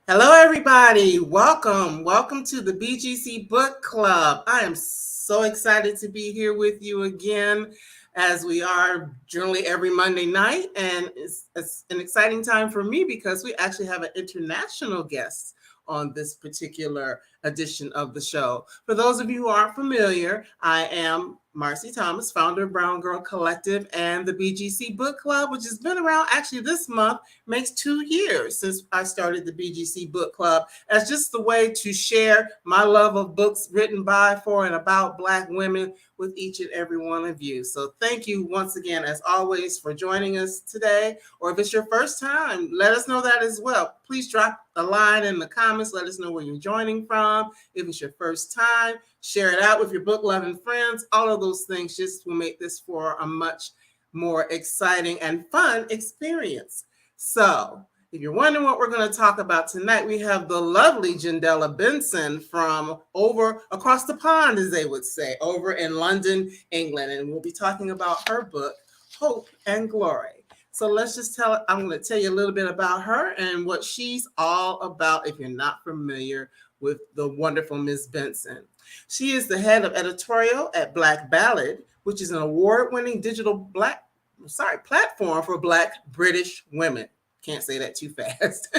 Hello, everybody. Welcome to the BGC Book Club. I am so excited to be here with you again, as we are generally every Monday night. And it's an exciting time for me because we actually have an international guest on this particular edition of the show. For those of you who aren't familiar, I am Marcy Thomas, founder of Brown Girl Collective and the BGC Book Club, which has been around actually this month makes 2 years since I started the BGC Book Club as just the way to share my love of books written by, for, and about Black women with each and every one of you. So thank you once again, as always, for joining us today. Or if it's your first time, let us know that as well. Please drop a line in the comments. Let us know where you're joining from. If it's your first time, share it out with your book loving friends. All of those things just will make this for a much more exciting and fun experience. So, if you're wondering what we're going to talk about tonight, we have the lovely Jendella Benson from over across the pond, as they would say, over in London, England. And we'll be talking about her book, Hope and Glory. So I'm going to tell you a little bit about her and what she's all about if you're not familiar with the wonderful Miss Benson. She is the head of editorial at Black Ballad, which is an award-winning digital platform for Black British women. Can't say that too fast.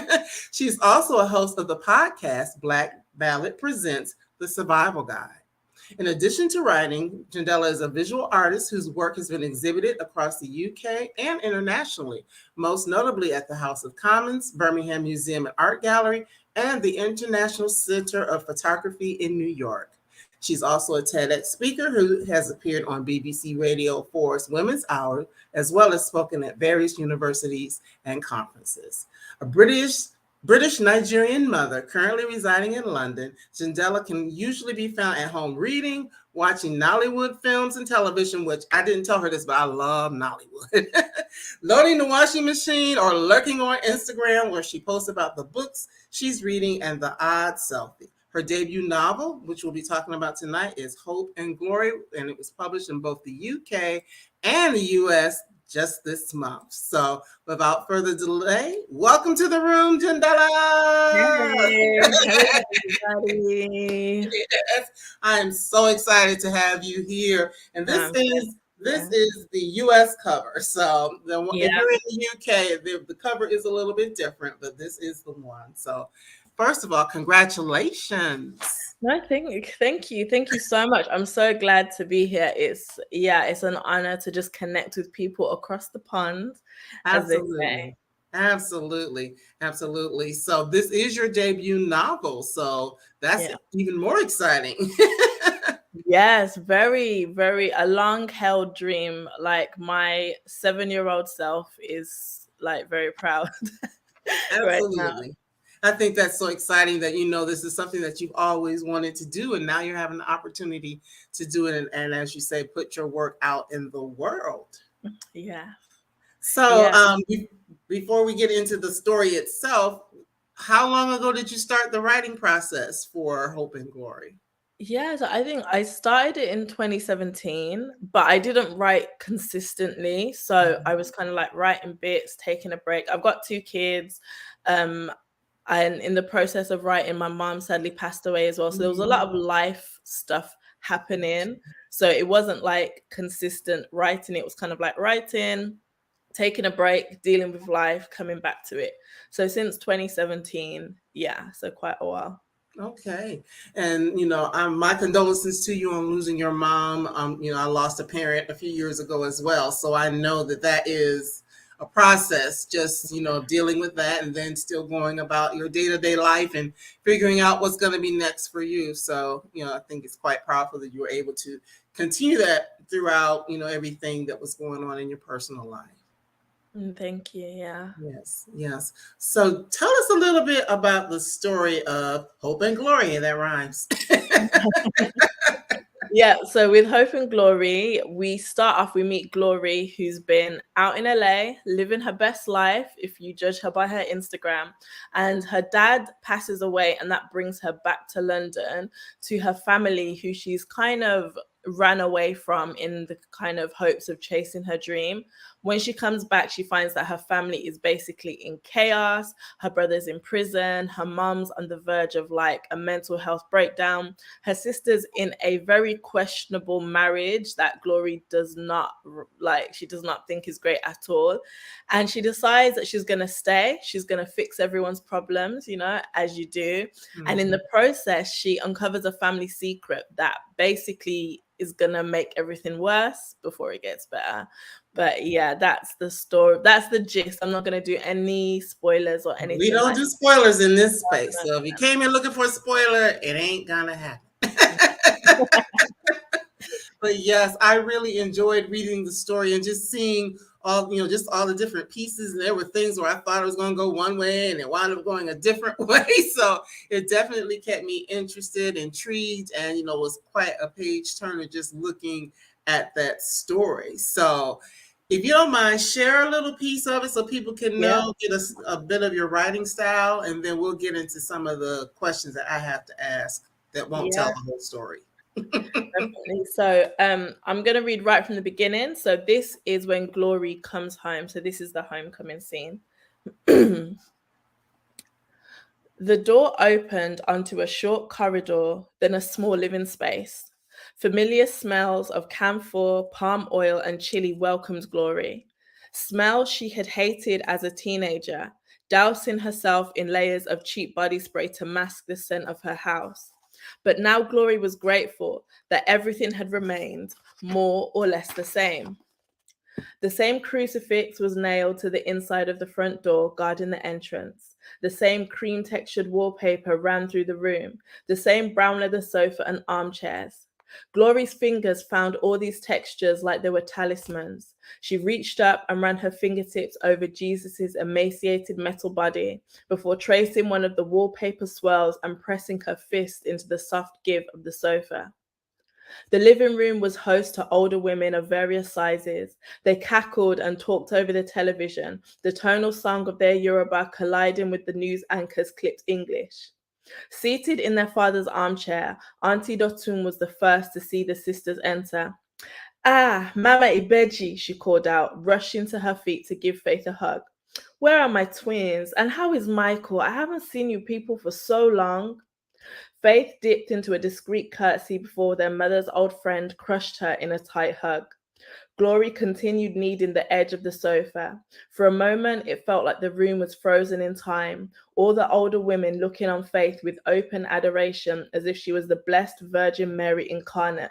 She's also a host of the podcast Black Ballad Presents The Survival Guide. In addition to writing, Jendella is a visual artist whose work has been exhibited across the UK and internationally, most notably at the House of Commons, Birmingham Museum and Art Gallery, and the International Center of Photography in New York. She's also a TEDx speaker who has appeared on BBC Radio 4's Women's Hour, as well as spoken at various universities and conferences. A British Nigerian mother currently residing in London, Jendella can usually be found at home reading, watching Nollywood films and television, which I didn't tell her this, but I love Nollywood. Loading the washing machine or lurking on Instagram where she posts about the books she's reading and the odd selfie. Her debut novel, which we'll be talking about tonight, is Hope and Glory, and it was published in both the UK and the US just this month. So without further delay, welcome to the room, Jendella. Hey, hello everybody. Yes, I am so excited to have you here. And this is the US cover. So if Yeah. you're in the UK, the cover is a little bit different, but this is the one. So first of all, congratulations. No, thank you so much. I'm so glad to be here. It's an honor to just connect with people across the pond, as they say. Absolutely. Absolutely. Absolutely. So this is your debut novel. So that's Yeah. even more exciting. Yes, very, very a long held dream. Like my 7-year-old self is like very proud right now. Absolutely. I think that's so exciting that this is something that you've always wanted to do, and now you're having the opportunity to do it, and as you say, put your work out in the world. Yeah. So, Yeah. before we get into the story itself, how long ago did you start the writing process for Hope and Glory? Yeah, so I think I started it in 2017, but I didn't write consistently. So I was kind of like writing bits, taking a break. I've got 2 kids. Um, and in the process of writing, my mom sadly passed away as well. So there was a lot of life stuff happening. So it wasn't like consistent writing. It was kind of like writing, taking a break, dealing with life, coming back to it. So since 2017, yeah, so quite a while. Okay. And, my condolences to you on losing your mom. I lost a parent a few years ago as well. So I know that that is a process, just, dealing with that and then still going about your day to day life and figuring out what's going to be next for you. So, I think it's quite powerful that you were able to continue that throughout, everything that was going on in your personal life. Thank you. Yeah. Yes, yes. So tell us a little bit about the story of Hope and Glory. That rhymes. Yeah, so with Hope and Glory, we meet Glory, who's been out in LA, living her best life, if you judge her by her Instagram. And her dad passes away, and that brings her back to London to her family, who she's kind of ran away from in the kind of hopes of chasing her dream. When she comes back, she finds that her family is basically in chaos. Her brother's in prison. Her mom's on the verge of like a mental health breakdown. Her sister's in a very questionable marriage that Glory does not like, she does not think is great at all. And she decides that she's going to stay. She's going to fix everyone's problems, you know, as you do. And in the process, she uncovers a family secret that basically is gonna make everything worse before it gets better. But yeah, that's the story. That's the gist. I'm not gonna do any spoilers or We anything don't like do spoilers in this that. space. So if you came in looking for a spoiler, it ain't gonna happen. But yes, I really enjoyed reading the story and just seeing all, just all the different pieces. And there were things where I thought it was going to go one way and it wound up going a different way. So it definitely kept me interested, intrigued, and, was quite a page turner just looking at that story. So if you don't mind, share a little piece of it so people can know, get us a bit of your writing style, and then we'll get into some of the questions that I have to ask that won't tell the whole story. Definitely. So I'm gonna read right from the beginning. So this is when Glory comes home. So this is the homecoming scene. The door opened onto a short corridor, then a small living space. Familiar smells of camphor, palm oil, and chili welcomed Glory. Smells she had hated as a teenager, dousing herself in layers of cheap body spray to mask the scent of her house. But now Glory was grateful that everything had remained more or less the same. The same crucifix was nailed to the inside of the front door, guarding the entrance. The same cream textured wallpaper ran through the room, the same brown leather sofa and armchairs. Glory's fingers found all these textures like they were talismans. She reached up and ran her fingertips over Jesus's emaciated metal body before tracing one of the wallpaper swirls and pressing her fist into the soft give of the sofa. The living room was host to older women of various sizes. They cackled and talked over the television, the tonal song of their Yoruba colliding with the news anchor's clipped English. Seated in their father's armchair, Auntie Dotun was the first to see the sisters enter. Ah, Mama Ibeji, she called out, rushing to her feet to give Faith a hug. Where are my twins? And how is Michael? I haven't seen you people for so long. Faith dipped into a discreet curtsy before their mother's old friend crushed her in a tight hug. Glory continued kneading the edge of the sofa. For a moment, it felt like the room was frozen in time, all the older women looking on Faith with open adoration as if she was the blessed Virgin Mary incarnate.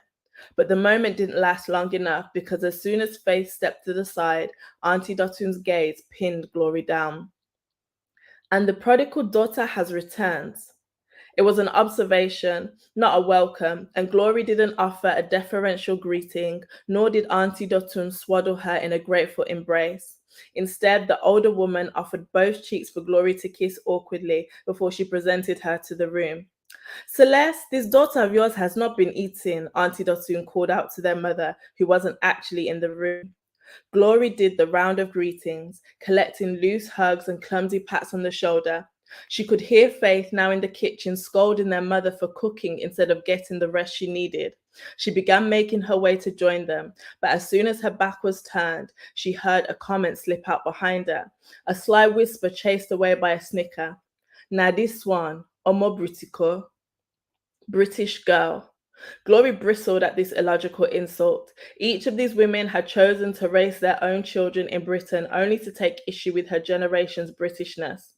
But the moment didn't last long enough because as soon as Faith stepped to the side, Auntie Dotun's gaze pinned Glory down. And the prodigal daughter has returned. It was an observation, not a welcome, and Glory didn't offer a deferential greeting, nor did Auntie Dotun swaddle her in a grateful embrace. Instead, the older woman offered both cheeks for Glory to kiss awkwardly before she presented her to the room. Celeste, this daughter of yours has not been eating, Auntie Dotun called out to their mother, who wasn't actually in the room. Glory did the round of greetings, collecting loose hugs and clumsy pats on the shoulder. She could hear Faith now in the kitchen scolding their mother for cooking instead of getting the rest she needed. She began making her way to join them, but as soon as her back was turned, she heard a comment slip out behind her, a sly whisper chased away by a snicker. Now this one, Omo Britico, British girl. Glory bristled at this illogical insult. Each of these women had chosen to raise their own children in Britain only to take issue with her generation's Britishness,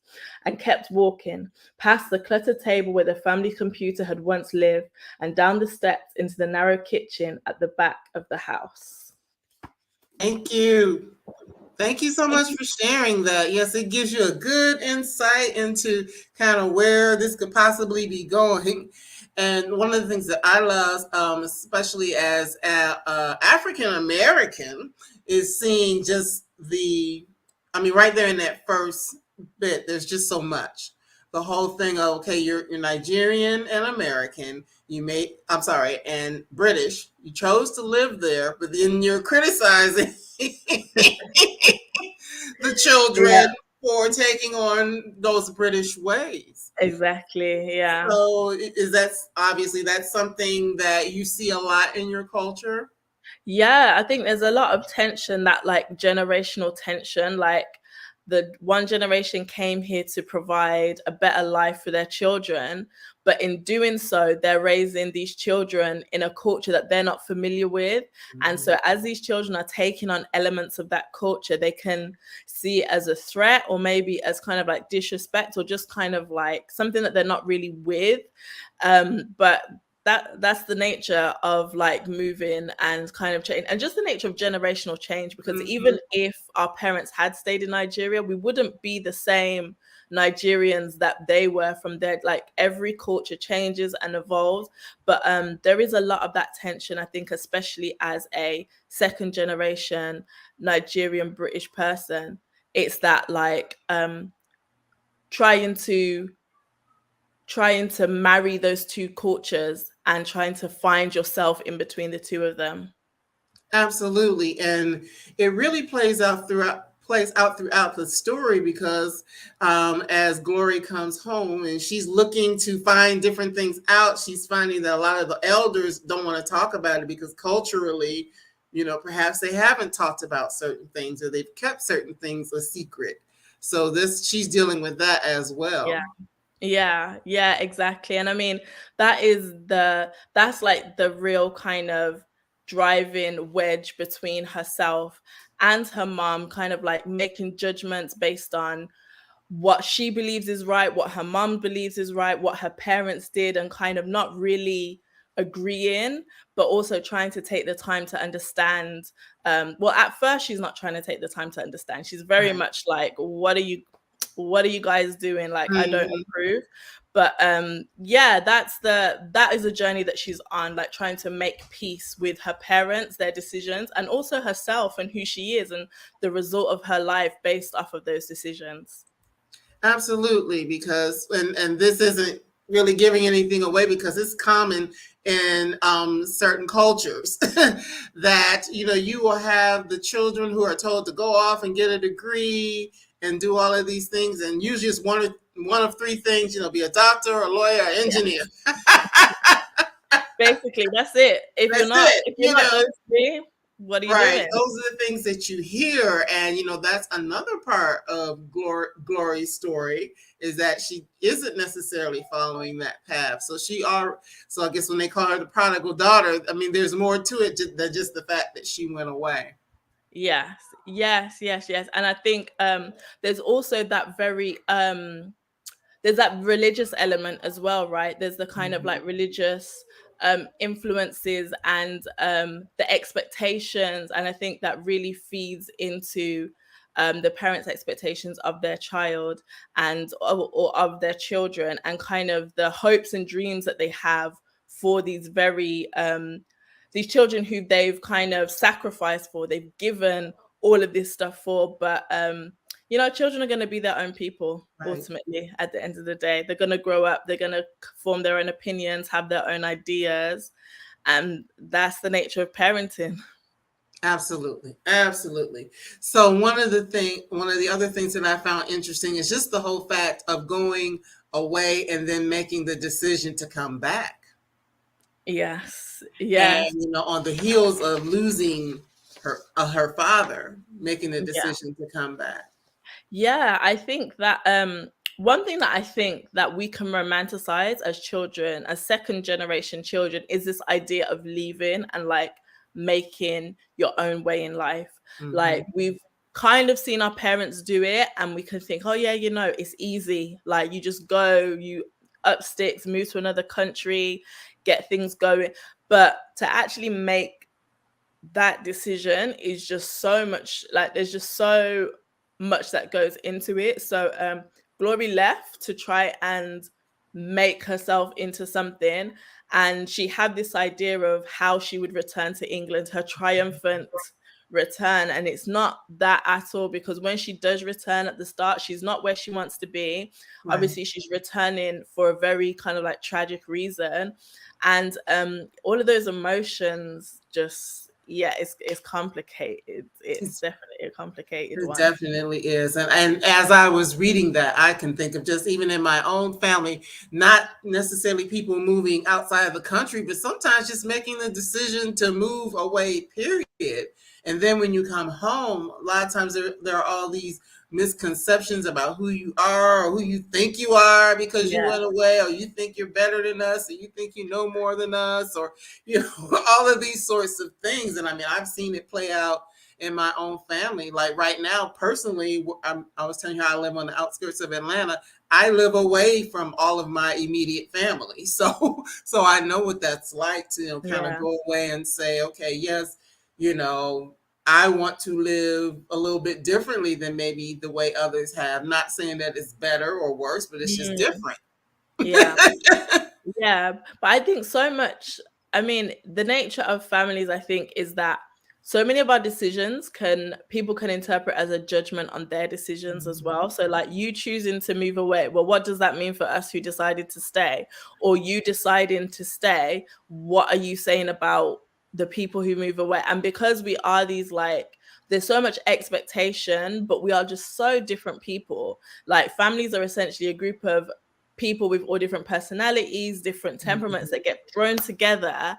and kept walking, past the cluttered table where the family computer had once lived, and down the steps into the narrow kitchen at the back of the house. Thank you. Thank you so much for sharing that. Yes, it gives you a good insight into kind of where this could possibly be going. And one of the things that I love, especially as an African American, is seeing just right there in that first bit, there's just so much. The whole thing of, okay, you're Nigerian and American, and British. You chose to live there, but then you're criticizing the children for taking on those British ways. Exactly. Yeah. So is that obviously that's something that you see a lot in your culture? Yeah, I think there's a lot of tension, that like generational tension. Like the one generation came here to provide a better life for their children, but in doing so, they're raising these children in a culture that they're not familiar with. And Mhm. so, as these children are taking on elements of that culture, they can see it as a threat, or maybe as kind of like disrespect, or just kind of like something that they're not really with. But that's the nature of like moving and kind of change, and just the nature of generational change, because Mhm. even if our parents had stayed in Nigeria, we wouldn't be the same Nigerians that they were from there. Like every culture changes and evolves, but there is a lot of that tension, I think, especially as a second generation Nigerian British person. It's that like trying to trying to marry those two cultures and trying to find yourself in between the two of them. Absolutely, and it really plays out throughout the story because as Glory comes home and she's looking to find different things out, she's finding that a lot of the elders don't want to talk about it because culturally, perhaps they haven't talked about certain things or they've kept certain things a secret. So this she's dealing with that as Yeah. well. Yeah, yeah, exactly. And I mean, that's like the real kind of driving wedge between herself and her mom, kind of like making judgments based on what she believes is right, what her mom believes is right, what her parents did, and kind of not really agreeing, but also trying to take the time to understand. Well, at first, she's not trying to take the time to understand. She's very Right. much like, what are you guys doing? Like, I don't Mhm. approve. But yeah, that is a journey that she's on, like trying to make peace with her parents, their decisions, and also herself and who she is, and the result of her life based off of those decisions. Absolutely, because and this isn't really giving anything away because it's common in certain cultures that you will have the children who are told to go off and get a degree and do all of these things, and usually it's one of three things: be a doctor, a lawyer, or Yeah. engineer. Basically, that's it. That's it. If you're not those three, what are you Right. doing? Those are the things that you hear. And, that's another part of Glory's story is that she isn't necessarily following that path. So I guess when they call her the prodigal daughter, I mean, there's more to it than just the fact that she went away. Yes, yes, yes, yes. And I think there's also that very there's that religious element as well, right? There's the kind of Mhm. like religious influences and the expectations, and I think that really feeds into the parents' expectations of their child and or of their children, and kind of the hopes and dreams that they have for these children who they've kind of sacrificed for, they've given all of this stuff for, but children are going to be their own people Right. ultimately at the end of the day. They're going to grow up, they're going to form their own opinions, have their own ideas. And that's the nature of parenting. Absolutely. Absolutely. So one of the other things that I found interesting is just the whole fact of going away and then making the decision to come back. Yes. And Yes. on the heels of losing her father, making the Yeah. decision to come back. Yeah, I think that one thing that I think that we can romanticize as children, as second generation children, is this idea of leaving and like making your own way in life. Hmm. Like we've kind of seen our parents do it, and we can think, oh yeah, it's easy. Like you just go, you up sticks, move to another country, get things going. But to actually make that decision is just so much, like there's just so much that goes into it. So Glory left to try and make herself into something, and she had this idea of how she would return to England, her triumphant return, and it's not that at all, because when she does return at the start, she's not where she wants to be. Right. Obviously she's returning for a very kind of like tragic reason, and all of those emotions just yeah, it's complicated. It's definitely a complicated It one. definitely is. And as I was reading that, I can think of just even in my own family, not necessarily people moving outside of the country, but sometimes just making the decision to move away, period. And then when you come home, a lot of times there are all these misconceptions about who you are or who you think you are because you Yeah, went away, or you think you're better than us, or you think you know more than us, or all of these sorts of things. And I mean, I've seen it play out in my own family. Like right now, personally, I was telling you how I live on the outskirts of Atlanta. I live away from all of my immediate family, so I know what that's like to kind of yeah. go away and say, okay, yes, you know, I want to live a little bit differently than maybe the way others have. Not saying that it's better or worse, but it's just Mm, different. yeah. Yeah, but I think so much. I mean, the nature of families, I think, is that so many of our decisions people can interpret as a judgment on their decisions as Mhm. well. So, like you choosing to move away, well, what does that mean for us who decided to stay? Or you deciding to stay, what are you saying about the people who move away? And because we are these there's so much expectation, but we are just so different people. Like families are essentially a group of people with all different personalities, different temperaments Mhm. that get thrown together.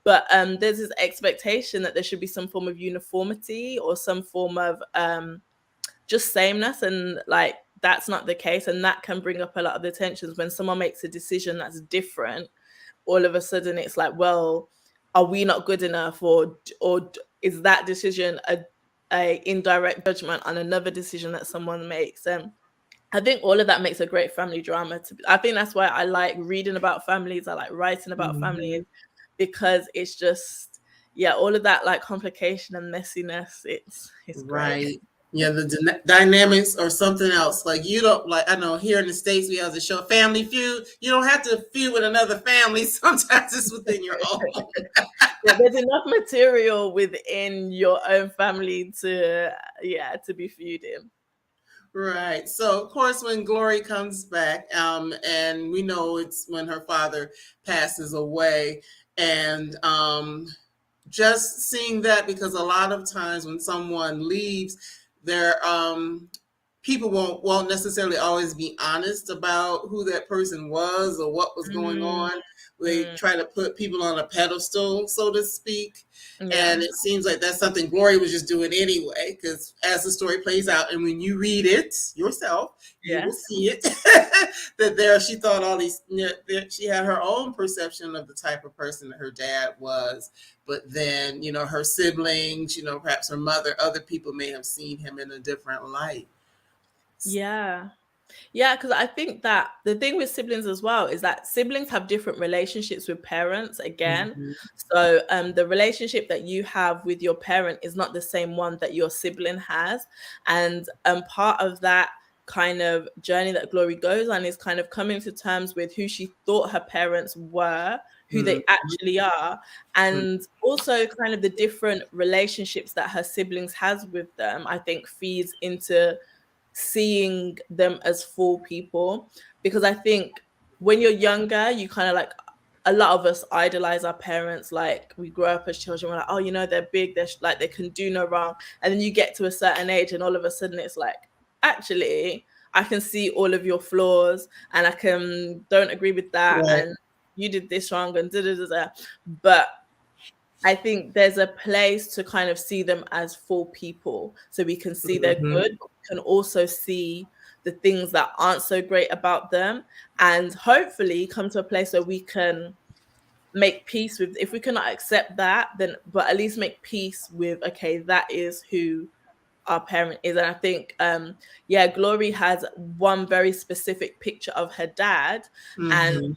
But there's this expectation that there should be some form of uniformity or some form of just sameness, and like that's not the case, and that can bring up a lot of the tensions when someone makes a decision that's different. All of a sudden, it's like, well, are we not good enough, or is that decision a indirect judgment on another decision that someone makes? And I think all of that makes a great family drama. I think that's why I like reading about families. I like writing about families Mhm. because it's just, yeah, all of that like complication and messiness. It's great. Right. Yeah, the dynamics or something else. Like you don't like. I know here in the States we have the show Family Feud. You don't have to feud with another family. Sometimes it's within your own. Yeah, there's enough material within your own family to, yeah, to be feuding. Right. So of course when Glory comes back, and we know it's when her father passes away, and just seeing that, because a lot of times when someone leaves, they're people won't necessarily always be honest about who that person was or what was going Mm, on. They mm, try to put people on a pedestal, so to speak. yeah. And it seems like that's something Glory was just doing anyway, because as the story plays out, and when you read it yourself, you will Yeah. see it that there she thought all these, she had her own perception of the type of person that her dad was. But then, her siblings, perhaps her mother, other people may have seen him in a different light. Yeah. Yeah, because I think that the thing with siblings as well is that siblings have different relationships with parents again. Mhm. So the relationship that you have with your parent is not the same one that your sibling has. And part of that kind of journey that Glory goes on is kind of coming to terms with who she thought her parents were, who Mhm. they actually are, and also kind of the different relationships that her siblings has with them, I think feeds into seeing them as full people. Because I think when you're younger, you kind of like, a lot of us idolize our parents. Like we grow up as children, we're like, oh, they're big, like they can do no wrong. And then you get to a certain age, and all of a sudden it's like, actually, I can see all of your flaws, and I can don't agree with that, Right. and you did this wrong, and da da da da. But I think there's a place to kind of see them as full people, so we can see their Mhm. good, but we can also see the things that aren't so great about them, and hopefully come to a place where we can make peace with, if we cannot accept that, then but at least make peace with, okay, that is who our parent is. And I think yeah, Glory has one very specific picture of her dad, and Mhm.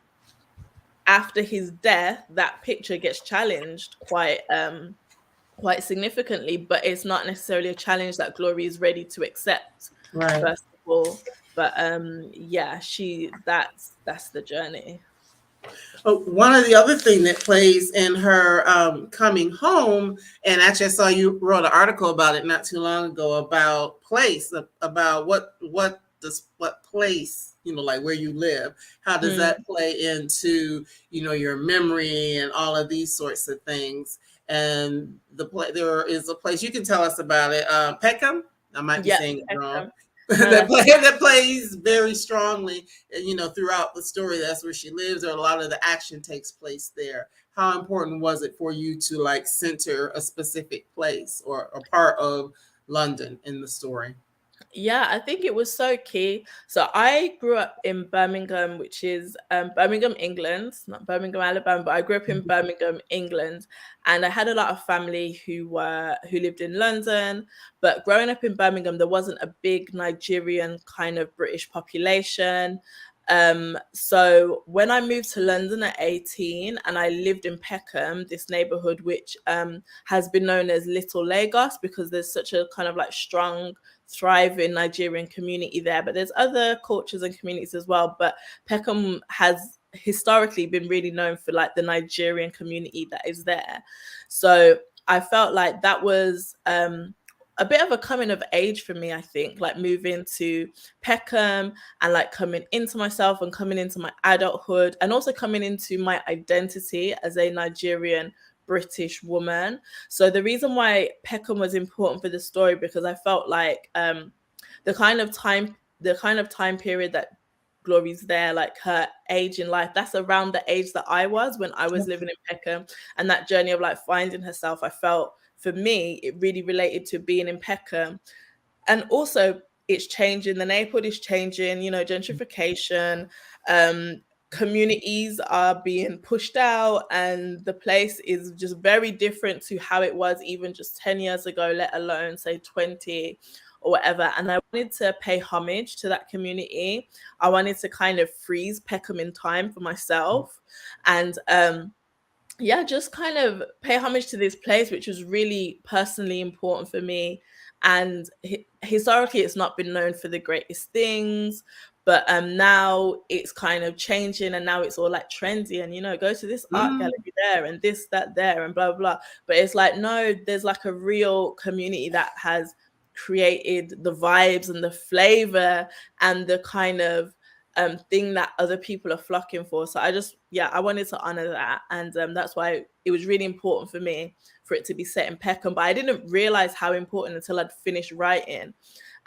after his death that picture gets challenged quite significantly, but it's not necessarily a challenge that Glory is ready to accept, Right. first of all. But yeah, that's the journey. Oh, one of the other thing that plays in her coming home, and actually I saw you wrote an article about it not too long ago about place, about what place, like where you live, how does Mm, that play into your memory and all of these sorts of things. and there is a place you can tell us about it. Peckham. I might be Yeah. saying it wrong. No, that's That plays very strongly, throughout the story. That's where she lives, or a lot of the action takes place there. How important was it for you to like center a specific place or a part of London in the story? Yeah, I think it was so key. So I grew up in Birmingham, which is Birmingham, England, not Birmingham, Alabama, but I grew up in Birmingham, England, and I had a lot of family who lived in London. But growing up in Birmingham, there wasn't a big Nigerian kind of British population. So when I moved to London at 18 and I lived in Peckham, this neighborhood which has been known as Little Lagos because there's such a kind of like strong thriving Nigerian community there, but there's other cultures and communities as well. But Peckham has historically been really known for like the Nigerian community that is there. So I felt like that was a bit of a coming of age for me, I think, like moving to Peckham and like coming into myself and coming into my adulthood and also coming into my identity as a Nigerian British woman. So the reason why Peckham was important for the story because I felt like the kind of time period that Glory's there, like her age in life, that's around the age that I was when I was living in Peckham, and that journey of like finding herself, I felt for me it really related to being in Peckham. And also it's changing, the neighborhood is changing, gentrification, communities are being pushed out, and the place is just very different to how it was even just 10 years ago, let alone say 20 or whatever. And I wanted to pay homage to that community. I wanted to kind of freeze Peckham in time for myself, and yeah, just kind of pay homage to this place, which was really personally important for me. And historically, it's not been known for the greatest things, but now it's kind of changing, and now it's all like trendy, and go to this art Mm, gallery there, and this, that, there, and blah blah blah. But it's like no, there's like a real community that has created the vibes and the flavor and the kind of thing that other people are flocking for. So I wanted to honor that, and that's why it was really important for me for it to be set in Peckham. But I didn't realize how important until I'd finished writing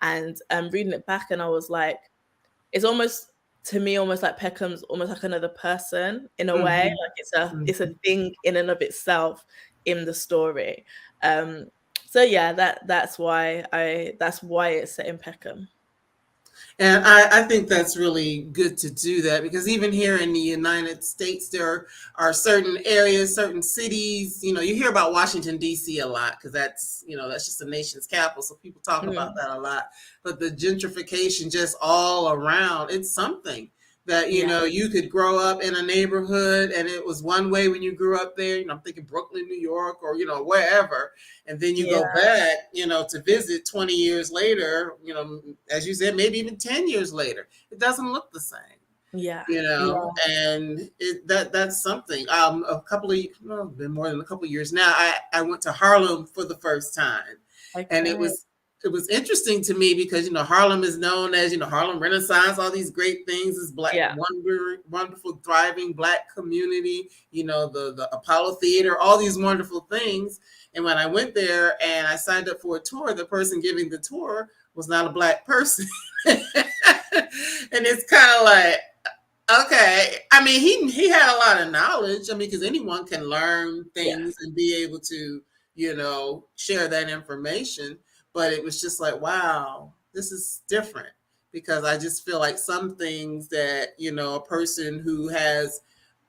and reading it back, and I was like, it's almost to me almost like Peckham's almost like another person in a way. mhm, Like it's a mhm. thing in and of itself in the story. Um, so yeah, that's why it's set in Peckham. And I think that's really good to do that because even here in the United States, there are certain areas, certain cities. You hear about Washington, D.C. a lot because that's just the nation's capital. So people talk about Mm, that a lot. But the gentrification just all around, it's something that, yeah, you could grow up in a neighborhood and it was one way when you grew up there. I'm thinking Brooklyn, New York, or, wherever, and then you yeah, go back, to visit 20 years later, as you said, maybe even 10 years later, it doesn't look the same, yeah, yeah. and that's something. A couple of, well, been more than a couple of years now, I went to Harlem for the first time, and Okay. it was interesting to me because Harlem is known as Harlem Renaissance, all these great things, this black Yeah. wonderful thriving black community, the Apollo Theater, all these wonderful things. And when I went there and I signed up for a tour, the person giving the tour was not a black person. And it's kind of like, okay. I mean, he had a lot of knowledge. I mean, because anyone can learn Yeah. things and be able to, share that information. But it was just like, wow, this is different because I just feel like some things that, a person who has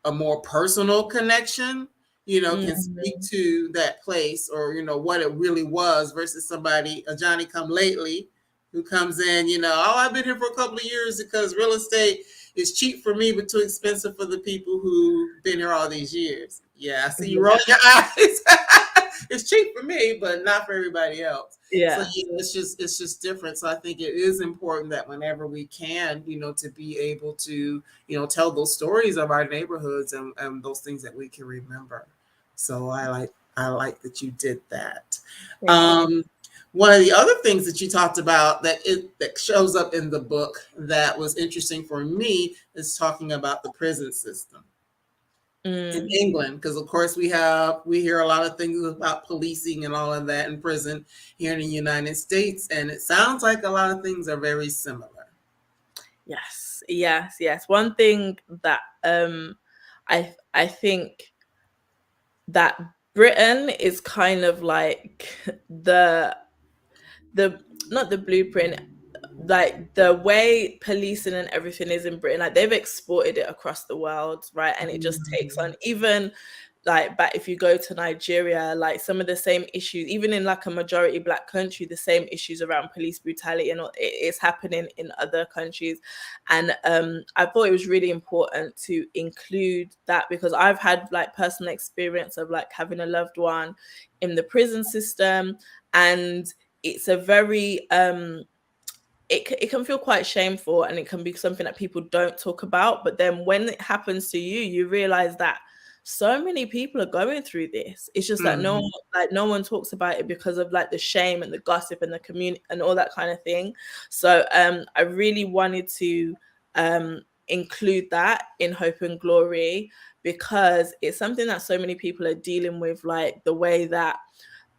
a more personal connection, can speak Mhm. to that place or, what it really was versus somebody, a Johnny come lately who comes in, oh, I've been here for a couple of years because real estate is cheap for me, but too expensive for the people who've been here all these years. Yeah, I see you rolling Yeah. your eyes. It's cheap for me, but not for everybody else. So Yeah. yeah, it's just different. So I think it is important that whenever we can, to be able to, tell those stories of our neighborhoods and those things that we can remember. So I like that you did that. Thank you. Um, One of the other things that you talked about that shows up in the book that was interesting for me is talking about the prison system. in Mm. England, because of course we hear a lot of things about policing and all of that in prison here in the United States, and it sounds like a lot of things are very similar. Yes, yes, yes. One thing that I think that Britain is kind of like the not the blueprint, like the way policing and everything is in Britain, like they've exported it across the world, right? And it just takes on, Mhm. even like, but if you go to Nigeria, like some of the same issues, even in like a majority black country, the same issues around police brutality and all, it's happening in other countries. And I thought it was really important to include that, because I've had like personal experience of like having a loved one in the prison system, and it's a very it can feel quite shameful, and it can be something that people don't talk about. But then when it happens to you, you realize that so many people are going through this. It's just that Mhm. no one talks about it because of like the shame and the gossip and the community and all that kind of thing. So I really wanted to include that in Hope and Glory, because it's something that so many people are dealing with, like the way that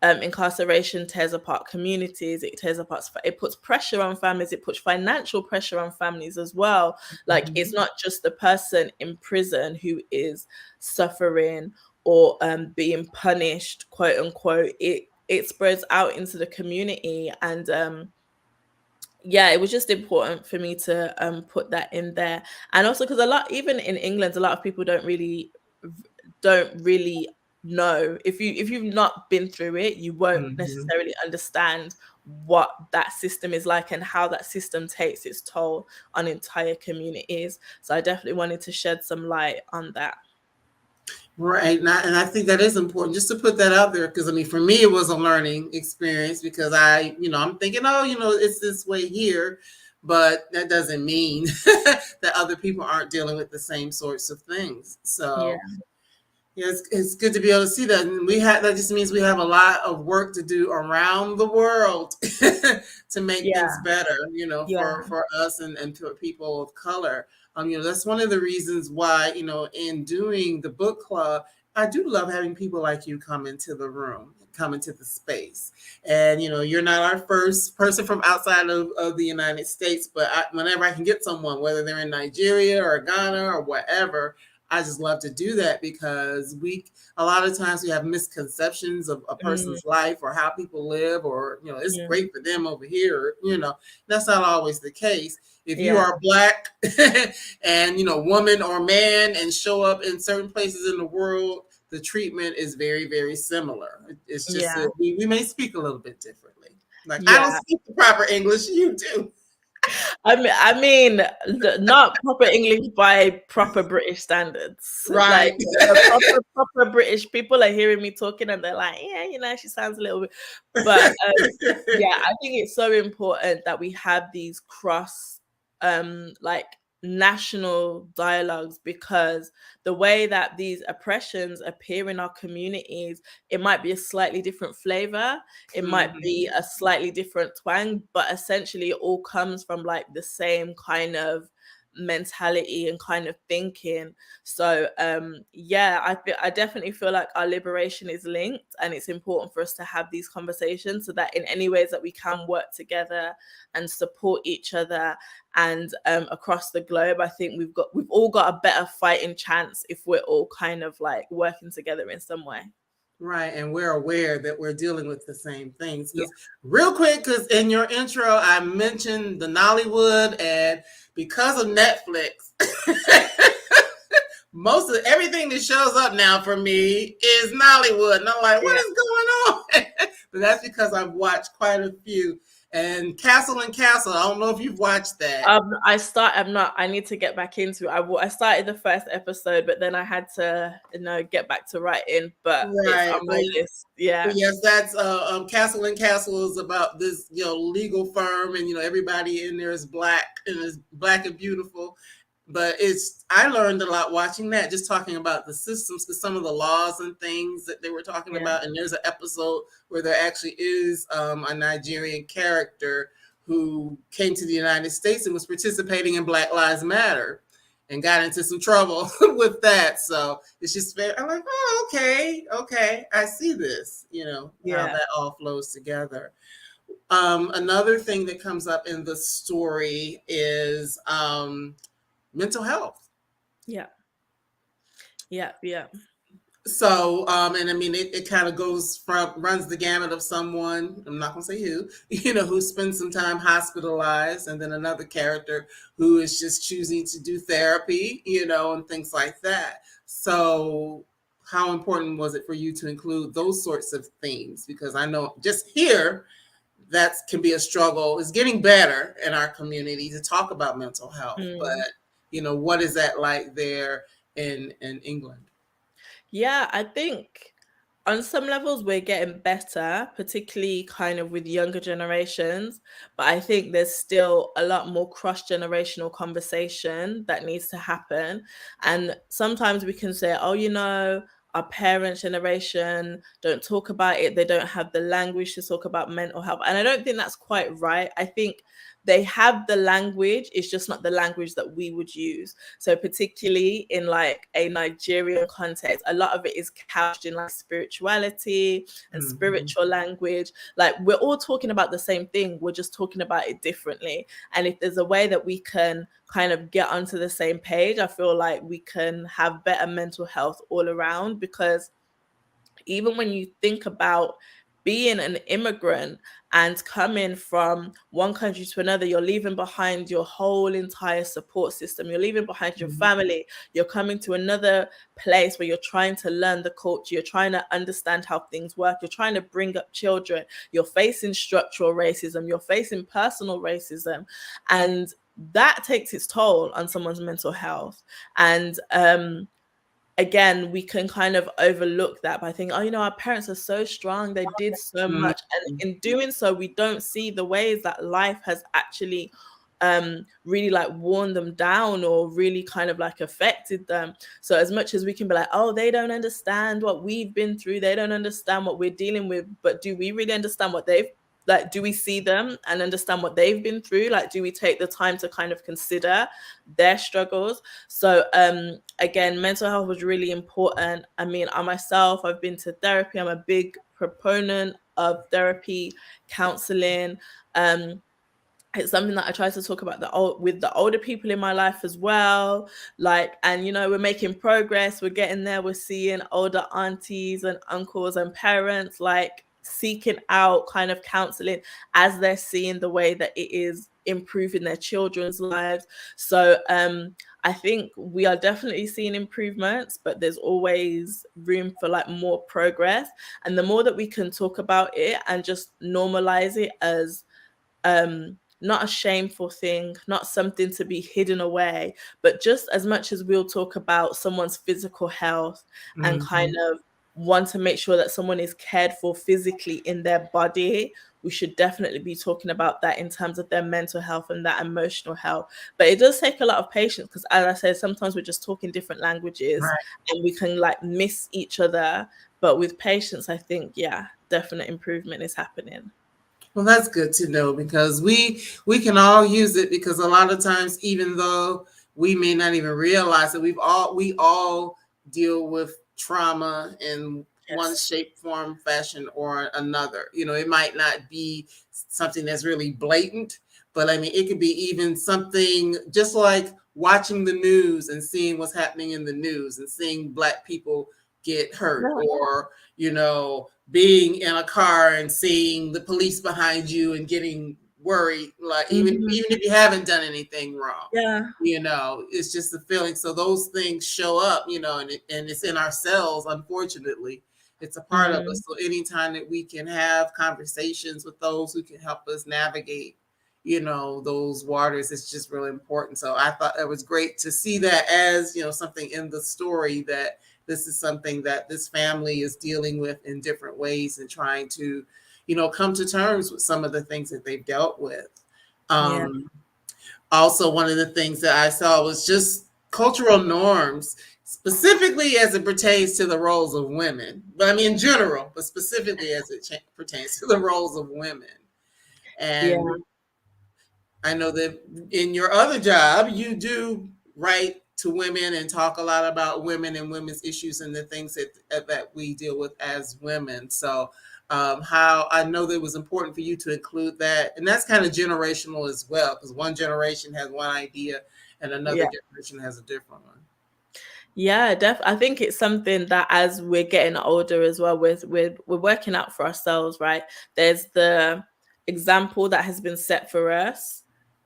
incarceration tears apart communities, it puts pressure on families, it puts financial pressure on families as well. Like it's Mhm. not just the person in prison who is suffering or being punished, quote unquote. It spreads out into the community. And yeah, it was just important for me to put that in there. And also because a lot, even in England, a lot of people don't really know. If you've not been through it, you won't Mhm. necessarily understand what that system is like and how that system takes its toll on entire communities. So I definitely wanted to shed some light on that. Right, and I think that is important just to put that out there, because I mean, for me, it was a learning experience, because I'm thinking, oh, it's this way here, but that doesn't mean that other people aren't dealing with the same sorts of things. Yeah. So yeah, it's good to be able to see that. And that just means we have a lot of work to do around the world to make Yeah. things better, Yeah. for us and for people of color. That's one of the reasons why, in doing the book club, I do love having people like you come into the room, come into the space. And, you're not our first person from outside of the United States, but whenever I can get someone, whether they're in Nigeria or Ghana or whatever, I just love to do that, because a lot of times we have misconceptions of a Mm, person's life or how people live, or it's mm, great for them over here. That's not always the case. If you yeah. are black and woman or man and show up in certain places in the world, the treatment is very, very similar. It's just Yeah. that we may speak a little bit differently. Like, I don't Yeah. speak the proper English, you do. Not proper English by proper British standards. Like Right. the proper British people are hearing me talking and they're like, yeah, she sounds a little bit. But yeah, I think it's so important that we have these cross like national dialogues, because the way that these oppressions appear in our communities, it might be a slightly different flavor, it might be Mhm. a slightly different twang, but essentially it all comes from like the same kind of mentality and kind of thinking. So yeah, I definitely feel like our liberation is linked, and it's important for us to have these conversations so that in any ways that we can work together and support each other, and across the globe, I think we've all got a better fighting chance if we're all kind of like working together in some way. Right, and we're aware that we're dealing with the same things. Yeah. Because real quick, because in your intro, I mentioned the Nollywood, and because of Netflix, most of everything that shows up now for me is Nollywood, and I'm like, what Yeah. is going on? But that's because I've watched quite a few. And Castle and Castle, I don't know if you've watched that. I'm not. I need to get back into it. I started the first episode, but then I had to, get back to writing. But it's Right, on my list. but Yeah. yes, that's Castle and Castle is about this legal firm, and everybody in there is black and is black and beautiful. But I learned a lot watching that, just talking about the systems, because some of the laws and things that they were talking Yeah. about. And there's an episode where there actually is a Nigerian character who came to the United States and was participating in Black Lives Matter. and got into some trouble with that. So it's just I'm like, oh, okay, I see this. How Yeah. that all flows together. Another thing that comes up in the story is mental health. Yeah. Yeah. Yeah. So, and I mean, it kind of runs the gamut of someone, I'm not going to say who, who spends some time hospitalized, and then another character who is just choosing to do therapy, and things like that. So, how important was it for you to include those sorts of themes? Because I know just here, that can be a struggle. It's getting better in our community to talk about mental health, but, Mm. what is that like there in England? Yeah, I think on some levels we're getting better, particularly kind of with younger generations. But I think there's still a lot more cross generational conversation that needs to happen. And sometimes we can say, oh, our parents' generation don't talk about it. They don't have the language to talk about mental health. And I don't think that's quite right. I think they have the language, it's just not the language that we would use. So particularly in like a Nigerian context, a lot of it is couched in like spirituality and Mhm. spiritual language. Like we're all talking about the same thing, we're just talking about it differently. And if there's a way that we can kind of get onto the same page, I feel like we can have better mental health all around. Because even when you think about being an immigrant and coming from one country to another, you're leaving behind your whole entire support system. You're leaving behind your Mhm. family. You're coming to another place where you're trying to learn the culture. You're trying to understand how things work. You're trying to bring up children. You're facing structural racism. You're facing personal racism. And that takes its toll on someone's mental health. And again, we can kind of overlook that by thinking, oh, our parents are so strong, they did so Mhm. much. And in doing so, we don't see the ways that life has actually really like worn them down or really kind of like affected them. So as much as we can be like, oh, they don't understand what we've been through, they don't understand what we're dealing with, but do we really understand what they've like, do we see them and understand what they've been through? Like, do we take the time to kind of consider their struggles? So again, mental health was really important. I mean, I myself, I've been to therapy. I'm a big proponent of therapy, counseling. um it's something that I try to talk about with the older people in my life as well. Like, and we're making progress, we're getting there, we're seeing older aunties and uncles and parents like seeking out kind of counseling as they're seeing the way that it is improving their children's lives. So I think we are definitely seeing improvements, but there's always room for like more progress. And the more that we can talk about it and just normalize it as not a shameful thing, not something to be hidden away, but just as much as we'll talk about someone's physical health and kind Mhm. of want to make sure that someone is cared for physically in their body, we should definitely be talking about that in terms of their mental health and that emotional health. But it does take a lot of patience because, as I said, sometimes we're just talking different languages Right. and we can like miss each other. But with patience, I think, yeah, definite improvement is happening. Well, that's good to know because we can all use it because a lot of times, even though we may not even realize that we all deal with trauma in one Yes. shape, form, fashion, or another. It might not be something that's really blatant, but I mean, it could be even something just like watching the news and seeing what's happening in the news and seeing Black people get hurt, or being in a car and seeing the police behind you and getting worried, like even Mhm. even if you haven't done anything wrong. Yeah. It's just the feeling. So those things show up, and it's in our cells, unfortunately. It's a part of Mm. us. So anytime that we can have conversations with those who can help us navigate, those waters, it's just really important. So I thought it was great to see that as, something in the story, that this is something that this family is dealing with in different ways and trying to, come to terms with some of the things that they've dealt with. Yeah. Um, Also, one of the things that I saw was just cultural norms, specifically as it pertains to the roles of women. But I mean, in general, but specifically as it pertains to the roles of women. Yeah. And I know that in your other job, you do write to women and talk a lot about women and women's issues and the things that we deal with as women. So how I know that it was important for you to include that, and that's kind of generational as well, because one generation has one idea and another generation has a different one. Yeah, I think it's something that as we're getting older as well, we're working out for ourselves, right? There's the example that has been set for us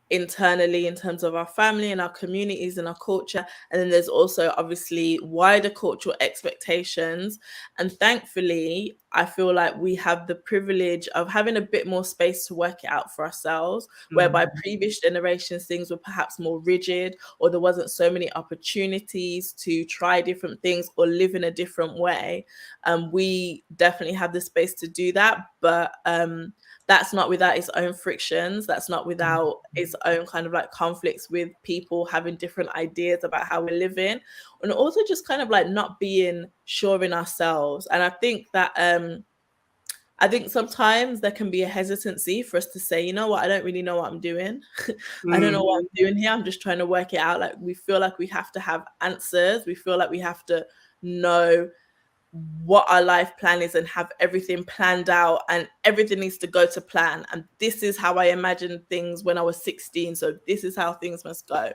internally in terms of our family and our communities and our culture, and then there's also obviously wider cultural expectations. And thankfully I feel like we have the privilege of having a bit more space to work it out for ourselves, whereby previous generations things were perhaps more rigid, or there wasn't so many opportunities to try different things or live in a different way. We definitely have the space to do that, but that's not without its own frictions. That's not without its own kind of like conflicts with people having different ideas about how we're living, and also just kind of like not being sure in ourselves. And I think that I think sometimes there can be a hesitancy for us to say, you know what, I don't really know what I'm doing. I don't know what I'm doing here. I'm just trying to work it out. Like, we feel like we have to have answers. We feel like we have to know what our life plan is and have everything planned out, and everything needs to go to plan. And this is how I imagined things when I was 16. So this is how things must go.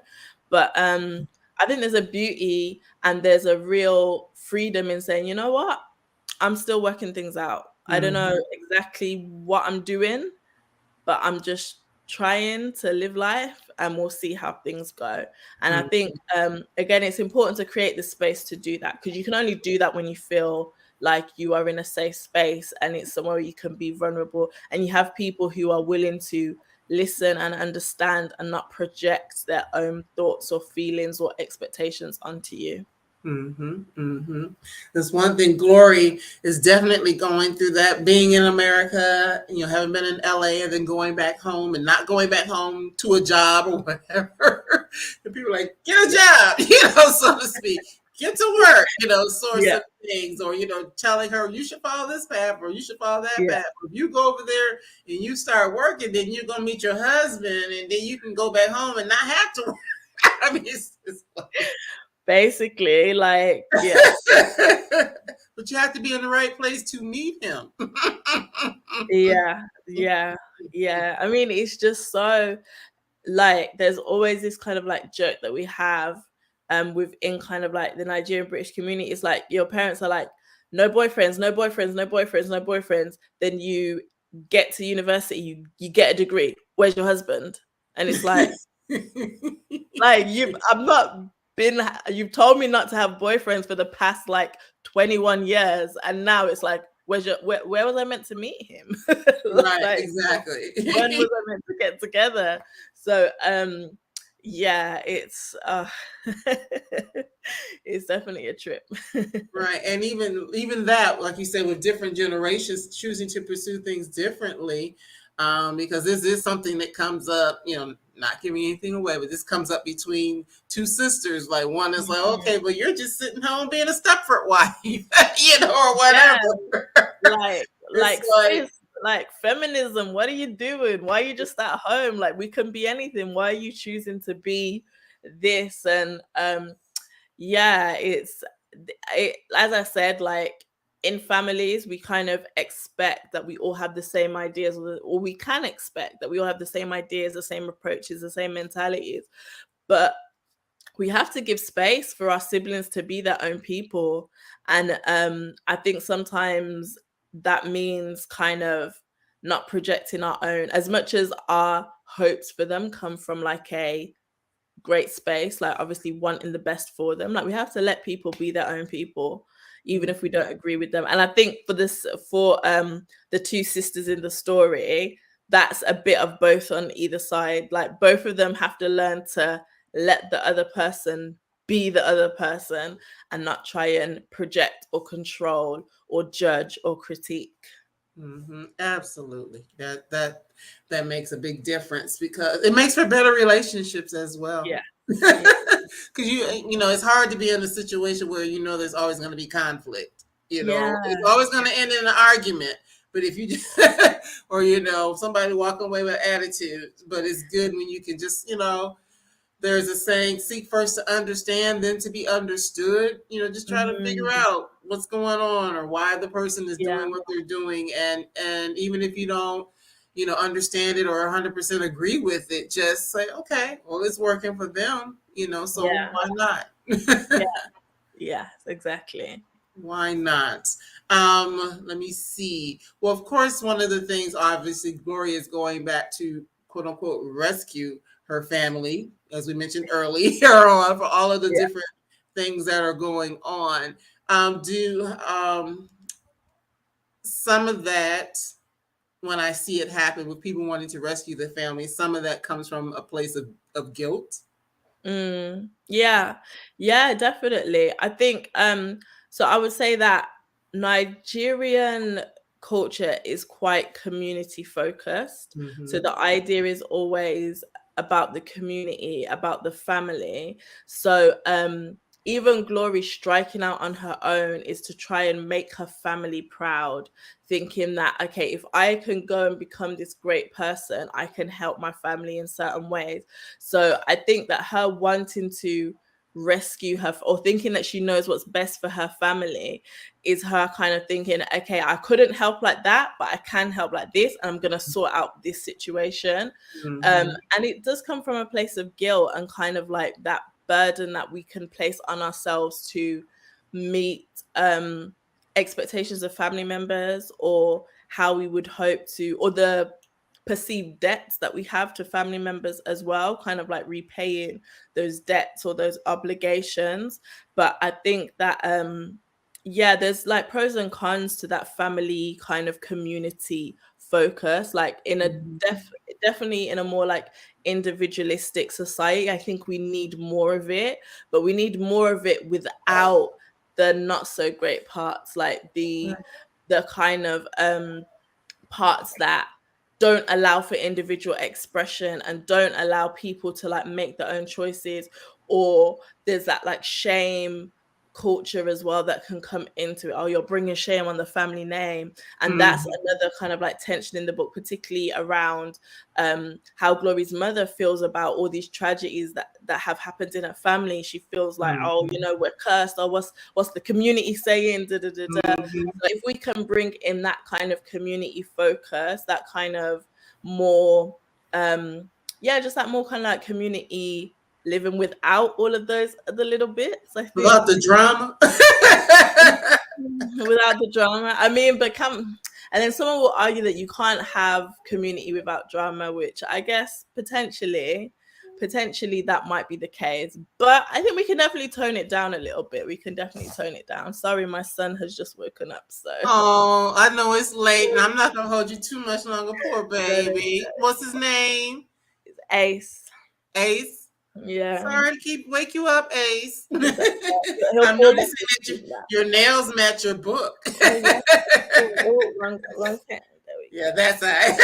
But I think there's a beauty and there's a real freedom in saying, you know what, I'm still working things out. I don't know exactly what I'm doing, but I'm just trying to live life, and we'll see how things go. And I think again, it's important to create the space to do that, because you can only do that when you feel like you are in a safe space and it's somewhere where you can be vulnerable, and you have people who are willing to listen and understand and not project their own thoughts or feelings or expectations onto you. That's one thing. Glory is definitely going through that. Being in America, having been in LA and then going back home and not going back home to a job or whatever. And people are like, get a job, so to speak. Get to work, sort of things, or telling her you should follow this path or you should follow that path. If you go over there and you start working, then you're gonna meet your husband, and then you can go back home and not have to work. I mean, it's like, basically, like, but you have to be in the right place to meet him. yeah. I mean, it's just so, like, there's always this kind of like joke that we have within kind of like the Nigerian British community. It's like your parents are like, no boyfriends, no boyfriends, no boyfriends, no boyfriends. Then you get to university, you get a degree. Where's your husband? And it's like, you've told me not to have boyfriends for the past like 21 years, and now it's like, where was I meant to meet him? Right, like, exactly. When was I meant to get together? So it's it's definitely a trip. Right. And even that, like you said, with different generations choosing to pursue things differently, because this is something that comes up, not giving anything away, but this comes up between two sisters. Like, one is like, okay, but you're just sitting home being a Stepford wife, or whatever. Like feminism, what are you doing? Why are you just at home? Like, we can be anything. Why are you choosing to be this? And it's as I said, like, in families, we kind of expect that we all have the same ideas, or we can expect that we all have the same ideas, the same approaches, the same mentalities. But we have to give space for our siblings to be their own people. And I think sometimes that means kind of not projecting our own, as much as our hopes for them come from like a great space, like obviously wanting the best for them. Like, we have to let people be their own people, even if we don't agree with them. And I think for the two sisters in the story, that's a bit of both on either side. Like, both of them have to learn to let the other person be the other person and not try and project or control or judge or critique. Absolutely. That makes a big difference, because it makes for better relationships as well. Yeah. Because it's hard to be in a situation where there's always going to be conflict. It's always going to end in an argument. But if you just or somebody walking away with attitude, but it's good when you can just there's a saying, seek first to understand, then to be understood. Just try to figure Mhm. out what's going on or why the person is Yeah, doing what they're doing. And even if you don't, understand it or 100% agree with it, just say, okay, well, it's working for them, so yeah, why not? yeah, yes, exactly. Why not? Let me see. Well, of course, one of the things, obviously, Gloria is going back to quote unquote rescue her family, as we mentioned earlier on, for all of the Yeah. different things that are going on. Do some of that, when I see it happen with people wanting to rescue the family, some of that comes from a place of guilt. Yeah. Yeah, definitely. I think so I would say that Nigerian culture is quite community focused. So Mm-hmm. the idea is always about the community, about the family. So even Glory striking out on her own is to try and make her family proud, thinking that, okay, if I can go and become this great person, I can help my family in certain ways. So I think that her wanting to rescue her or thinking that she knows what's best for her family is her kind of thinking, okay, I couldn't help like that, but I can help like this, and I'm going to sort out this situation. Mm-hmm. And it does come from a place of guilt and kind of like that burden that we can place on ourselves to meet expectations of family members, or how we would hope to, or the perceived debts that we have to family members as well, kind of like repaying those debts or those obligations. But I think that yeah, there's like pros and cons to that family kind of community focus, like in a Mm-hmm. definitely in a more like individualistic society. I think we need more of it, but we need more of it without the not so great parts, like the kind of parts that don't allow for individual expression and don't allow people to like make their own choices, or there's that like shame culture as well that can come into it. Oh, you're bringing shame on the family name, and that's Mm-hmm. another kind of like tension in the book, particularly around how Glory's mother feels about all these tragedies that have happened in her family. She feels like, oh, Mm-hmm. we're cursed, or what's the community saying, da, da, da, da. Mm-hmm. So if we can bring in that kind of community focus, that kind of more yeah, just that more kind of like community living without all of those other little bits, I think. Without the drama. Without the drama. I mean, but come, and then someone will argue that you can't have community without drama, which I guess potentially that might be the case. But I think we can definitely tone it down a little bit. We can definitely tone it down. Sorry, my son has just woken up, so Oh, I know it's late, and I'm not gonna hold you too much longer. Poor baby. What's his name? it's Ace. Ace. Yeah. Sorry to keep wake you up, Ace. It's okay. He'll I'm fall back noticing that asleep now. your nails match your book. Oh yeah. Oh, wrong pen. There we Yeah, that's right.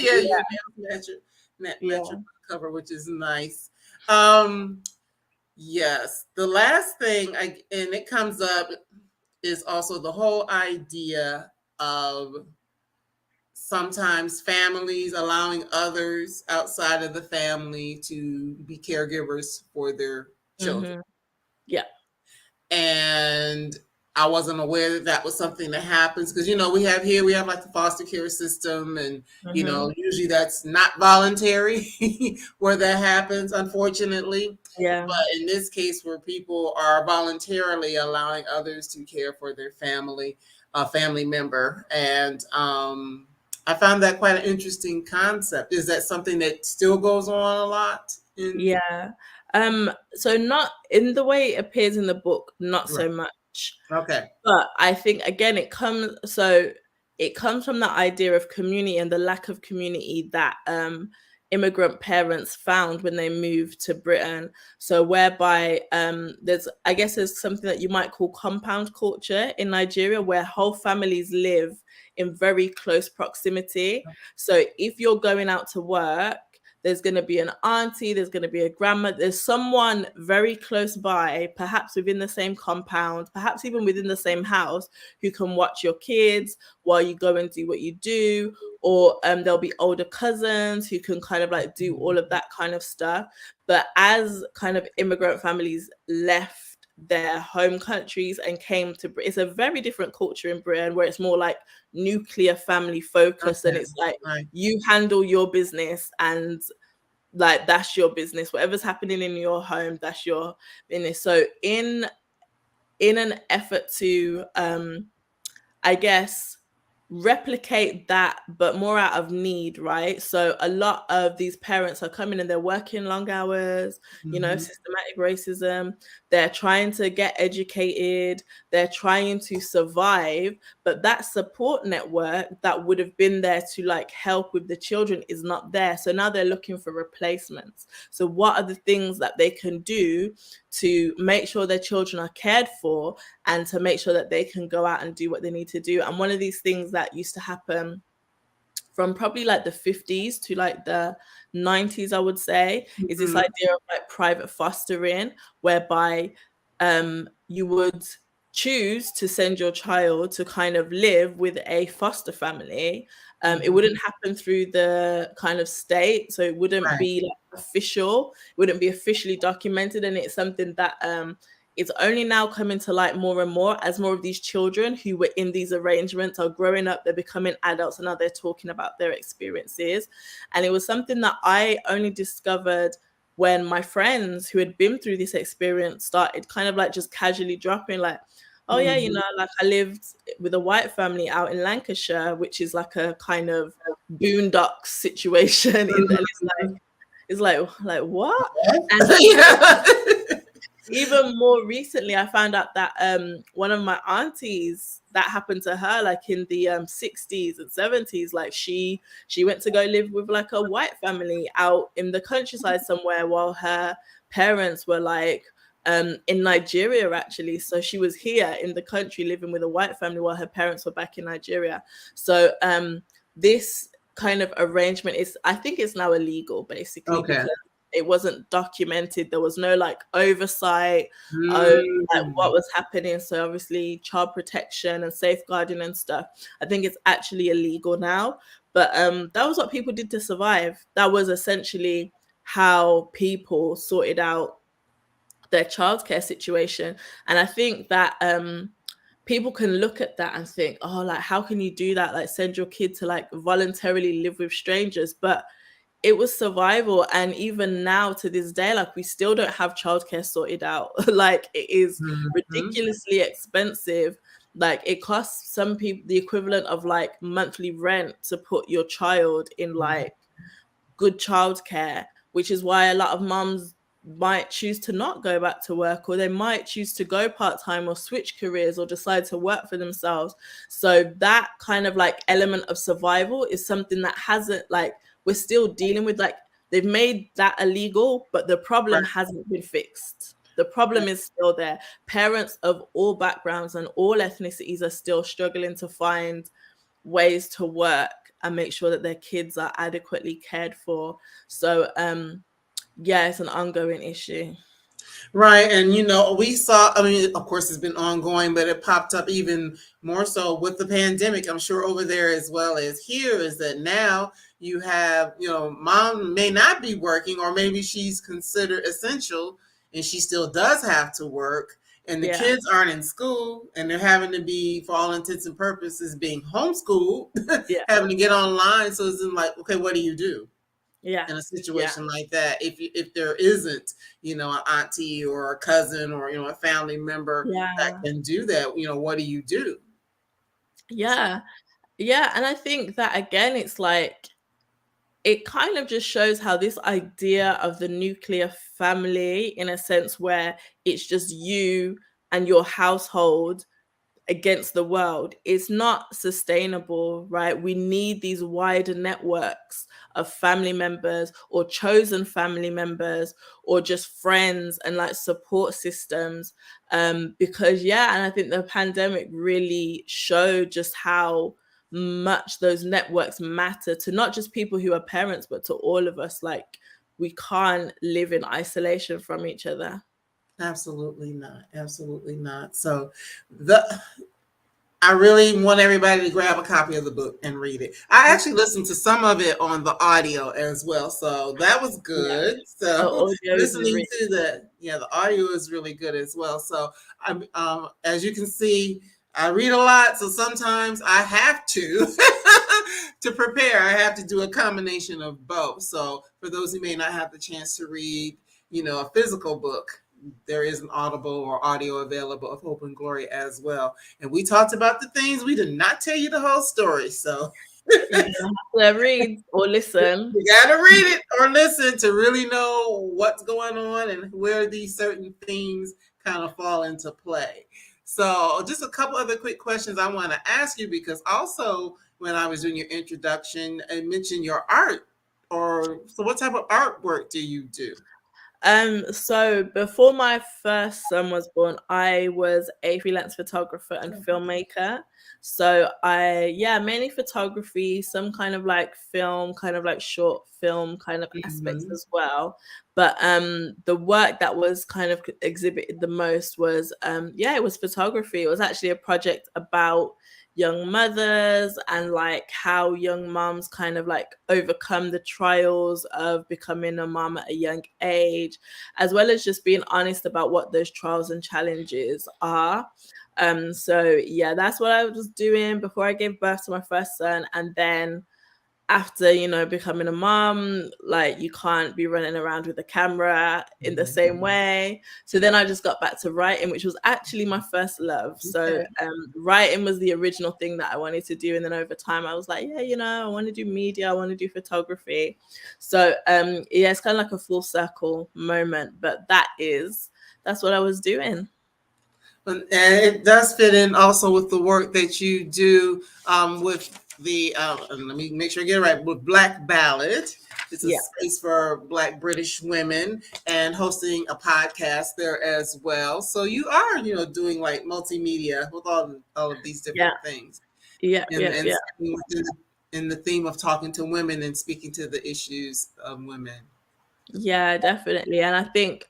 Yeah, go. your nails match your Yeah. book cover, which is nice. Um, yes. The last thing and it comes up is also the whole idea of sometimes families allowing others outside of the family to be caregivers for their Yeah. children. Yeah. And I wasn't aware that that was something that happens because we have like the foster care system, and Hmm. usually that's not voluntary where that happens, unfortunately. Yeah. But in this case, where people are voluntarily allowing others to care for their family, a family member, and I found that quite an interesting concept. Is that something that still goes on a lot? Yeah. So not in the way it appears in the book, not Right. so much. Okay. But I think again it comes from the idea of community and the lack of community that immigrant parents found when they moved to Britain. So whereby there's something that you might call compound culture in Nigeria, where whole families live in very close proximity. So if you're going out to work, there's going to be an auntie, there's going to be a grandma, there's someone very close by, perhaps within the same compound, perhaps even within the same house, who can watch your kids while you go and do what you do. Or there'll be older cousins who can kind of like do all of that kind of stuff. But as kind of immigrant families left their home countries and came to Britain, it's a very different culture in Britain, where it's more like nuclear family focus. Okay. And it's like, right, you handle your business, and like that's your business. Whatever's happening in your home, that's your business. So in an effort to I guess replicate that, but more out of need, right? So a lot of these parents are coming and they're working long hours, you know, systematic racism. They're trying to get educated, they're trying to survive, but that support network that would have been there to like help with the children is not there. So now they're looking for replacements. So what are the things that they can do to make sure their children are cared for and to make sure that they can go out and do what they need to do? And one of these things that used to happen from probably like the 50s to like the 90s, I would say, is this idea of like private fostering, whereby you would choose to send your child to kind of live with a foster family. It wouldn't happen through the kind of state, so it wouldn't be like official, it wouldn't be officially documented, and it's something that it's only now coming to light more and more as more of these children who were in these arrangements are growing up, they're becoming adults, and now they're talking about their experiences. And it was something that I only discovered when my friends who had been through this experience started kind of like just casually dropping like, oh yeah, you know, like I lived with a white family out in Lancashire, which is like a kind of boondocks situation. And it's like what? And even more recently, I found out that one of my aunties, that happened to her like in the 60s and 70s. Like she went to go live with like a white family out in the countryside somewhere, while her parents were like in Nigeria, actually. So she was here in the country living with a white family while her parents were back in Nigeria. So this kind of arrangement is, I think it's now illegal, basically, because it wasn't documented. There was no like oversight of like what was happening. So obviously child protection and safeguarding and stuff, I think it's actually illegal now. But that was what people did to survive. That was essentially how people sorted out their childcare situation. And I think that people can look at that and think, oh, like how can you do that? Like send your kid to like voluntarily live with strangers. But it was survival. And even now to this day, like we still don't have childcare sorted out. Like it is ridiculously expensive. Like it costs some people the equivalent of like monthly rent to put your child in like good childcare, which is why a lot of mums might choose to not go back to work, or they might choose to go part-time or switch careers or decide to work for themselves. So that kind of like element of survival is something that hasn't, like, we're still dealing with. Like they've made that illegal, but the problem hasn't been fixed. The problem is still there. Parents of all backgrounds and all ethnicities are still struggling to find ways to work and make sure that their kids are adequately cared for. So yeah, it's an ongoing issue. Right. And, you know, we saw, I mean, of course, it's been ongoing, but it popped up even more so with the pandemic. I'm sure over there as well as here, is that now you have, you know, mom may not be working, or maybe she's considered essential and she still does have to work. And the kids aren't in school, and they're having to be, for all intents and purposes, being homeschooled, having to get online. So it's like, okay, what do you do? In a situation like that, if there isn't, you know, an auntie or a cousin or, you know, a family member that can do that, you know, what do you do? Yeah. And I think that again, it's like, it kind of just shows how this idea of the nuclear family, in a sense where it's just you and your household against the world, is not sustainable, right? We need these wider networks of family members, or chosen family members, or just friends and like support systems. Because and I think the pandemic really showed just how much those networks matter to not just people who are parents, but to all of us. Like, we can't live in isolation from each other. Absolutely not. Absolutely not. So the I really want everybody to grab a copy of the book and read it. I actually listened to some of it on the audio as well, so that was Yeah, good. the So audio is listening really to the audio is really good as well. So I'm, as you can see, I read a lot, so sometimes I have to to prepare. I have to do a combination of both. So for those who may not have the chance to read, a physical book, there is an audible or audio available of Hope and Glory as well. And we talked about the things. We did not tell you the whole story. So you're gonna have to read or listen. you got to read it or listen to really know what's going on and where these certain themes kind of fall into play. So, just a couple other quick questions I want to ask you, because also when I was doing your introduction, I mentioned your art. Or so, what type of artwork do you do? So before my first son was born, I was a freelance photographer and filmmaker. So mainly photography, some kind of like film, kind of like short film kind of aspects Mhm. as well. But the work that was kind of exhibited the most was it was photography. It was actually a project about young mothers and like how young moms kind of like overcome the trials of becoming a mom at a young age, as well as just being honest about what those trials and challenges are. That's what I was doing before I gave birth to my first son. And then after, becoming a mom, like, you can't be running around with a camera in the same way. So then I just got back to writing, which was actually my first love. So Okay. writing was the original thing that I wanted to do. And then over time I was like, I want to do media, I want to do photography. So it's kind of like a full circle moment, but that's what I was doing. And it does fit in also with the work that you do with let me make sure I get it right, with Black Ballad. It's a Yeah. space for Black British women, and hosting a podcast there as well. So you are, doing like multimedia with all of these Yeah. different things, Yeah. and Yeah. and Yeah. staying in the theme of talking to women and speaking to the issues of women. Yeah, definitely. And I think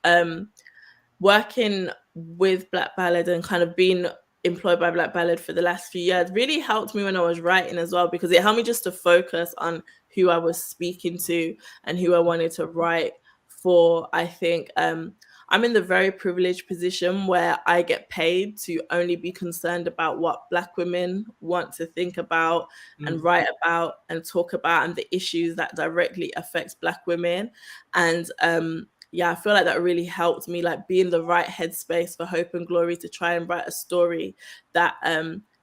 working with Black Ballad and kind of being employed by Black Ballad for the last few years really helped me when I was writing as well, because it helped me just to focus on who I was speaking to and who I wanted to write for. I think I'm in the very privileged position where I get paid to only be concerned about what Black women want to think about and Mhm. write about and talk about, and the issues that directly affects Black women. And I feel like that really helped me like be in the right headspace for Hope and Glory to try and write a story that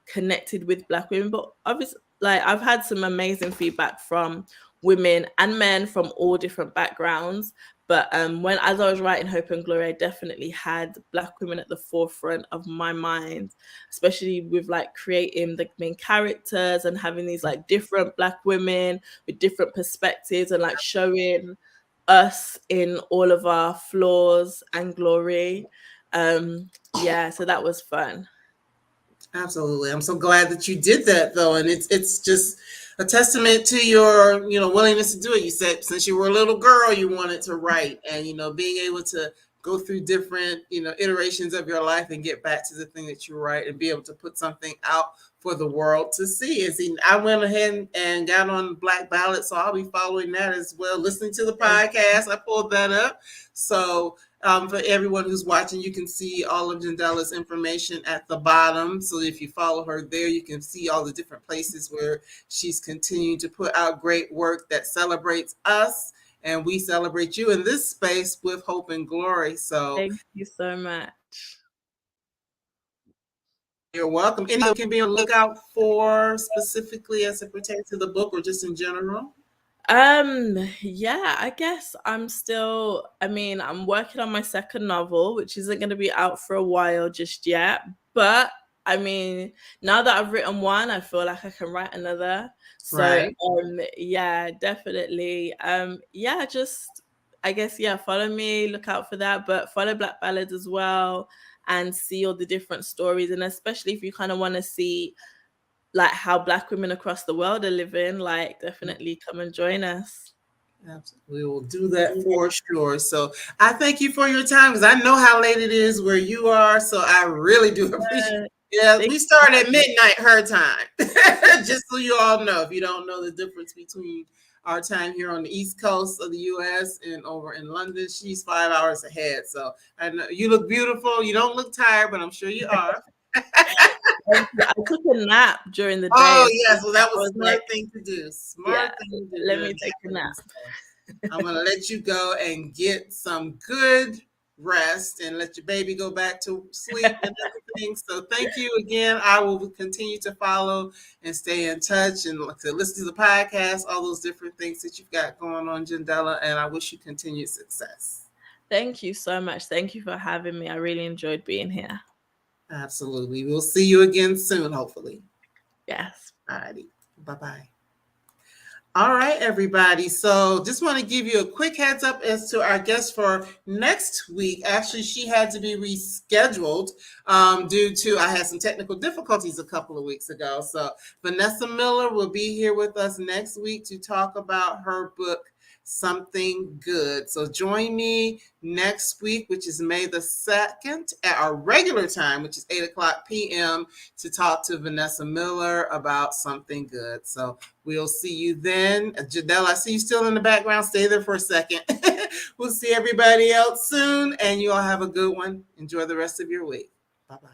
connected with Black women. But obviously, like, I've had some amazing feedback from women and men from all different backgrounds. But when as I was writing Hope and Glory, I definitely had Black women at the forefront of my mind, especially with like creating the main characters and having these like different Black women with different perspectives and like showing us in all of our flaws and glory. So that was fun. Absolutely. I'm so glad that you did that though. And it's just a testament to your, willingness to do it. You said since you were a little girl you wanted to write, and being able to go through different, iterations of your life and get back to the thing that you write and be able to put something out for the world to see. And see, I went ahead and got on Black Ballot, so I'll be following that as well, listening to the podcast. I pulled that up. So for everyone who's watching, you can see all of Jendella's information at the bottom. So if you follow her there, you can see all the different places where she's continuing to put out great work that celebrates us. And we celebrate you in this space with Hope and Glory. So Thank you so much. you're welcome. Anything you can be on the lookout for specifically as it pertains to the book or just in general? I guess I'm working on my second novel, which isn't going to be out for a while just yet. But I mean, now that I've written one, I feel like I can write another. So Right. definitely. Just I guess, follow me, look out for that, but follow Black Ballad as well and see all the different stories. And especially if you kind of want to see like how Black women across the world are living, like definitely come and join us. Absolutely. We will do that for sure. So I thank you for your time because I know how late it is where you are. So I really do appreciate it. Yeah, Thank we you. start at midnight her time. Just so you all know, if you don't know the difference between our time here on the East Coast of the US and over in London, she's 5 hours ahead. So I know you look beautiful. You don't look tired, but I'm sure you are. Thank you. I took a nap during the day Oh as yes, well that I was was a smart like, thing to do. Smart yeah, thing to do let doing me take a that. nap. So I'm gonna let you go and get some good rest and let your baby go back to sleep and everything. So thank you again. I will continue to follow and stay in touch and to listen to the podcast, all those different things that you've got going on, Jendella, and I wish you continued success. Thank you so much. Thank you for having me. I really enjoyed being here. Absolutely. We'll see you again soon, hopefully. Yes. All righty. Bye-bye. All right, everybody. So just want to give you a quick heads up as to our guest for next week. Actually, she had to be rescheduled due to I had some technical difficulties a couple of weeks ago. So Vanessa Miller will be here with us next week to talk about her book, Something Good. So join me next week, which is May the 2nd at our regular time, which is 8 o'clock p.m. to talk to Vanessa Miller about Something Good. So we'll see you then. Jendella, I see you still in the background. Stay there for a second. We'll see everybody else soon, and you all have a good one. Enjoy the rest of your week. Bye-bye.